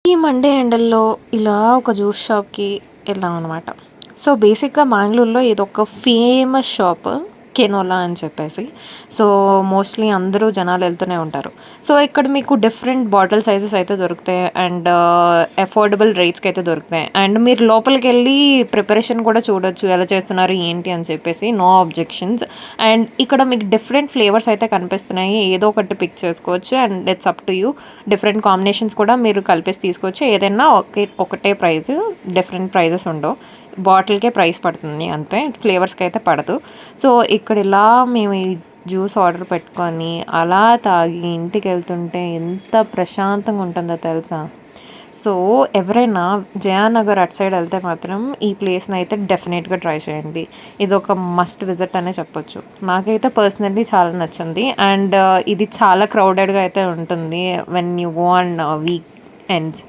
ఈ మండే ఎండల్లో ఇలా ఒక జ్యూస్ షాప్‌కి ఎళ్ళామనమాట. సో, బేసిక్‌గా బెంగుళూరులో ఇదొక ఫేమస్ షాప్. కెనోలా అని చెప్పేసి. సో, మోస్ట్‌లీ అందరూ జనాలెళ్తూనే ఉంటారు. సో, ఇక్కడ మీకు డిఫరెంట్ బాటిల్ సైజెస్ అయితే దొరుకుతాయి. అండ్ అఫోర్డబుల్ రేట్స్‌కైతే దొరుకుతాయి. అండ్ మీరు లోపలికెళ్ళి ప్రిపరేషన్ కూడా చూడొచ్చు. ఎలా చేస్తున్నారు, ఏంటి అని చెప్పేసి. No objections. అండ్ ఇక్కడ మీకు డిఫరెంట్ ఫ్లేవర్స్ అయితే కనిపిస్తున్నాయి. ఏదో ఒకటి పిక్ చేసుకోవచ్చు. And it's up to you. Different combinations కూడా మీరు కలిపేసి తీసుకోవచ్చు. ఏదైనా ఒకటే ప్రైస్. డిఫరెంట్ ప్రైజెస్ ఉండవు. బాటిల్‌కే ప్రైస్ పడుతుంది అంతే. ఫ్లేవర్స్‌కి అయితే పడదు. సో, ఇక్కడ ఇలా మేము ఈ జ్యూస్ ఆర్డర్ పెట్టుకొని, అలా తాగి ఇంటికెళ్తుంటే ఎంత ప్రశాంతంగా ఉంటుందో తెలుసా? సో, ఎవరైనా జయానగర్ అటు సైడ్ ఎళ్తే మాత్రం ఈ ప్లేస్‌నైతే డెఫినెట్‌గా ట్రై చేయండి. ఇదొక మస్ట్ విజిట్ అనే చెప్పొచ్చు. నాకైతే పర్సనల్లీ చాలా నచ్చింది. అండ్ ఇది చాలా క్రౌడెడ్‌గా అయితే ఉంటుంది when you go on week ends.